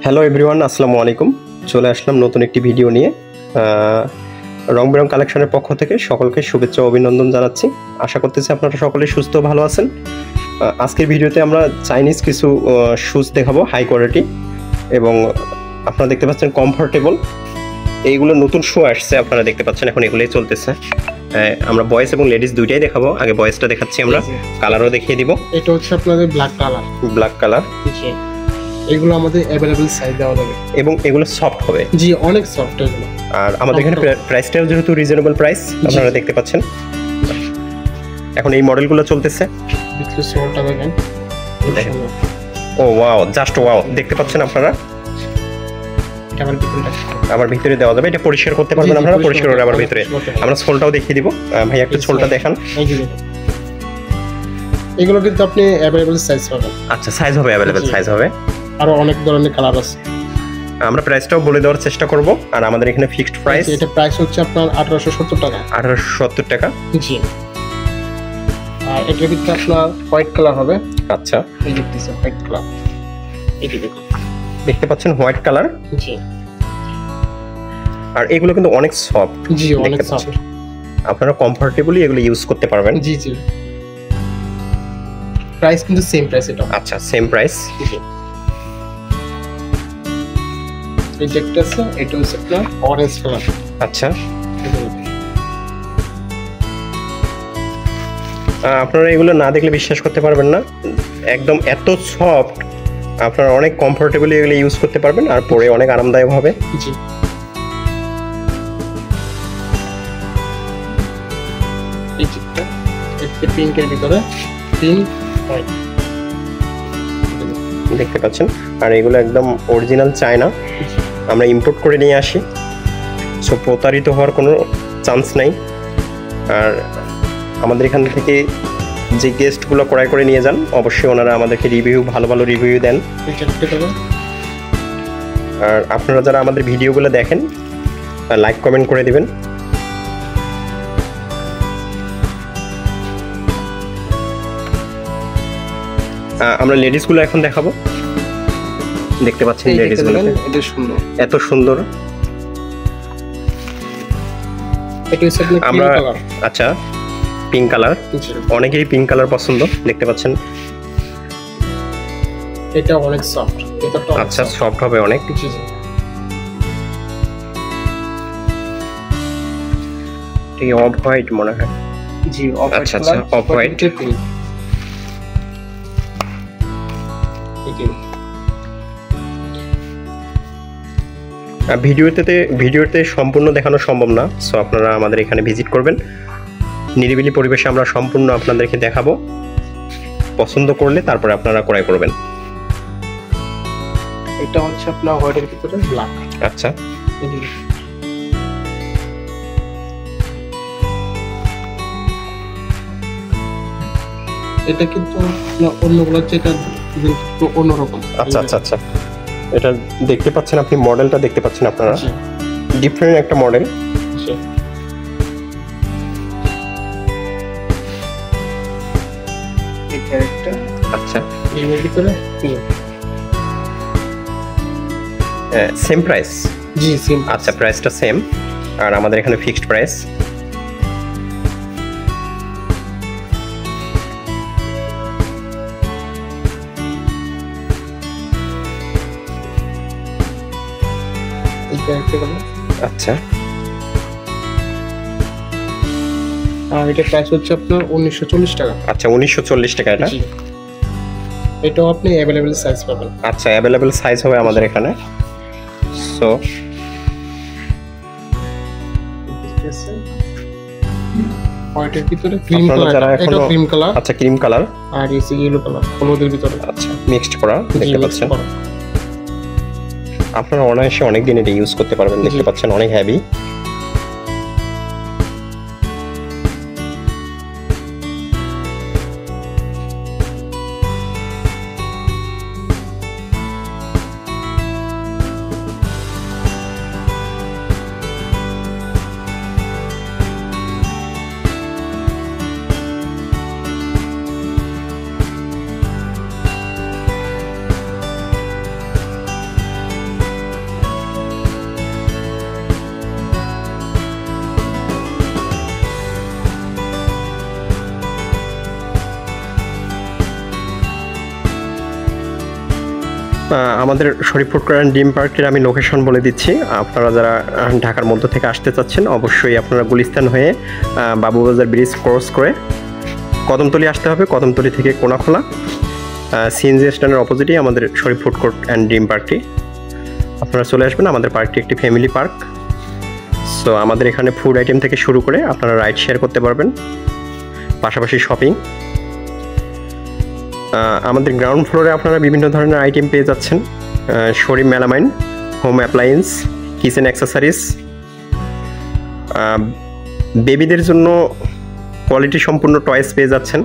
Hello everyone, আসসালামু আলাইকুম। চলে আসলাম নতুন একটি ভিডিও নিয়ে। রং বেরং কালেকশনের পক্ষ থেকে সকলকে শুভেচ্ছা ও অভিনন্দন জানাচ্ছি। আশা করতেছি আপনারা সকলে সুস্থ ভালো আছেন। আজকের ভিডিওতে আমরা চাইনিজ কিছু শুজ দেখাবো, হাই কোয়ালিটি এবং আপনারা দেখতে পাচ্ছেন কমফোর্টেবল। এইগুলো নতুন শু আসছে, আপনারা দেখতে পাচ্ছেন এখন এগুলোই চলতেছে। আমরা বয়েজ এবং লেডিস দুইটাই দেখাবো। আগে বয়েজটা দেখাচ্ছি, আমরা কালারও দেখিয়ে দিব। এটা হচ্ছে আপনাদের ব্ল্যাক কালার। এগুলো আমাদের अवेलेबल সাইজ দেওয়া যাবে এবং এগুলো সফট হবে। জি, অনেক সফট এগুলো। আর আমাদের এখানে প্রাইসটাও যেহেতু রিজনেবল প্রাইস, আপনারা দেখতে পাচ্ছেন। এখন এই মডেলগুলো চলতেছে। ভিতরে সোলটা দেখেন। ও ওয়াও, জাস্ট ওয়াও, দেখতে পাচ্ছেন আপনারা। এটা আবার ভিতরে দেওয়া যাবে, এটা পরিষ্কার করতে পারবেন আপনারা, পরিষ্কার করে আবার ভিতরে আমরা সোলটাও দেখিয়ে দিব। ভাই একটা সোলটা দেখান। এগুলো কিন্তু আপনি अवेलेबल সাইজ পাবেন। আচ্ছা, সাইজ হবে, अवेलेबल সাইজ হবে। আরো অনেক ধরনের কালার আছে। আমরা প্রাইসটাও বলে দেওয়ার চেষ্টা করব। আর আমাদের এখানে ফিক্সড প্রাইস, এটা প্রাইস হচ্ছে আপনার 1870 টাকা। 1870 টাকা। জি। আর এটার ভিতরে আপনার হোয়াইট কালার হবে। আচ্ছা, এই দেখতেছেন হোয়াইট কালার। এই দেখুন, দেখতে পাচ্ছেন হোয়াইট কালার। জি। আর এগুলো কিন্তু অনেক সফট। জি, অনেক সফট। আপনারা কমফোর্টেবলি এগুলো ইউজ করতে পারবেন। জি জি। প্রাইস কিন্তু সেম প্রাইস এটা। আচ্ছা, সেম প্রাইস। জি। এটা একটা আছে, এটা হচ্ছে আপনার অরেঞ্জ কালার। আচ্ছা, আপনারা এগুলো না দেখলে বিশ্বাস করতে পারবেন না, একদম এত সফট। আপনারা অনেক কমফোর্টেবলি এগুলো ইউজ করতে পারবেন আর পরে অনেক আরামদায়ক হবে। জি। এই চিপটা একটা পিঙ্কের ভিতরে পিঙ্ক হোয়াইট দেখতে পাচ্ছেন। আর এগুলো একদম অরিজিনাল চায়না, আমরা ইম্পোর্ট করে নিয়ে আসি। সো প্রতারিত হওয়ার কোনো চান্স নাই। আর আমাদের এখান থেকে যে গেস্টগুলো ক্রয় করে নিয়ে যান, অবশ্যই ওনারা আমাদেরকে ভালো ভালো রিভিউ দেন। আর আপনারা যারা আমাদের ভিডিওগুলো দেখেন, লাইক কমেন্ট করে দিবেন। আমরা লেডিসগুলো এখন দেখাবো। দেখতে পাচ্ছেন লেডিসগুলো, এটা সুন্দর, এত সুন্দর। এটা হচ্ছে আপনার আমরা আচ্ছা, পিঙ্ক কালার, অনেকেরই পিঙ্ক কালার পছন্দ, দেখতে পাচ্ছেন। এটা অনেক সফট। এটা তো আচ্ছা, সফট হবে অনেক। জি জি। এই অফ হোয়াইট মনে হয়। জি, অফ হোয়াইট। আচ্ছা আচ্ছা, অফ হোয়াইট। ভিডিওতে সম্পূর্ণ দেখানো সম্ভব না, সো আপনারা আমাদের এখানে ভিজিট করবেন। নিরিবিলি পরিবেশে আমরা সম্পূর্ণ আপনাদেরকে দেখাবো। পছন্দ করলে তারপরে আপনারা ক্রয় করবেন। এটা হচ্ছে আপনার হোয়াইটের ভিতরে ব্ল্যাক। আচ্ছা, এটা কিন্তু অন্যগুলো যেটা কিন্তু অন্যরকম। আচ্ছা আচ্ছা আচ্ছা, এটা দেখতে পাচ্ছেন আপনি, মডেলটা দেখতে পাচ্ছেন আপনারা, ডিফারেন্ট একটা মডেল। আচ্ছা, এর ভিতরে সেম প্রাইস। জি, সেম। আচ্ছা, প্রাইসটা সেম। আর আমাদের এখানে ফিক্সড প্রাইস। আচ্ছা, আর এটা প্রাইস হচ্ছে আপনার 1940 টাকা। আচ্ছা, 1940 টাকা এটা। এটাও আপনি अवेलेबल সাইজ পাবেন। আচ্ছা, अवेलेबल সাইজ হবে আমাদের এখানে। সো হোয়াইটের ভিতরে ক্রিম কালার, এটা ক্রিম কালার। আচ্ছা, ক্রিম কালার। আর এই ইয়েলো কালার, হলুদের ভিতরে। আচ্ছা, মিক্সড করা, দেখতে পাচ্ছেন। আপনারা অনায়াসে অনেক দিন এটা ইউজ করতে পারবেন, দেখতে পাচ্ছেন, অনেক হেভি। আমাদের শরীফ ফুড কোর্ট অ্যান্ড ড্রিম পার্কের আমি লোকেশন বলে দিচ্ছি। আপনারা যারা ঢাকার মধ্য থেকে আসতে চাচ্ছেন অবশ্যই আপনারা গুলিস্তান হয়ে বাবুবাজার ব্রিজ ক্রস করে কদমতলী আসতে হবে। কদমতলী থেকে কোনাখোলা সিএনজি স্ট্যান্ডের অপোজিটেই আমাদের শরীফ ফুড কোর্ট অ্যান্ড ড্রিম পার্কটি। আপনারা চলে আসবেন। আমাদের পার্কটি একটি ফ্যামিলি পার্ক। সো আমাদের এখানে ফুড আইটেম থেকে শুরু করে আপনারা রাইড শেয়ার করতে পারবেন, পাশাপাশি শপিং। আমাদের গ্রাউন্ড ফ্লোরে আপনারা বিভিন্ন ধরনের আইটেম পেয়ে যাচ্ছেন। Showroom melamine, home appliance, kitchen accessories, বেবিদের জন্য কোয়ালিটি সম্পূর্ণ টয়েস পেয়ে যাচ্ছেন।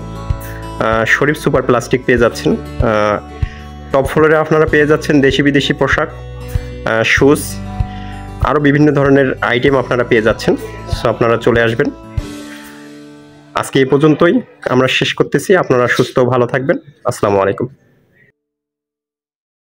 শরীফ সুপার প্লাস্টিক পেয়ে যাচ্ছেন। টপ ফ্লোরে আপনারা পেয়ে যাচ্ছেন দেশি বিদেশি পোশাক, শুজ, আরও বিভিন্ন ধরনের আইটেম আপনারা পেয়ে যাচ্ছেন। সো আপনারা চলে আসবেন। আজকে এই পর্যন্তই আমরা শেষ করতেছি। আপনারা সুস্থ ভালো থাকবেন। আসসালামু আলাইকুম।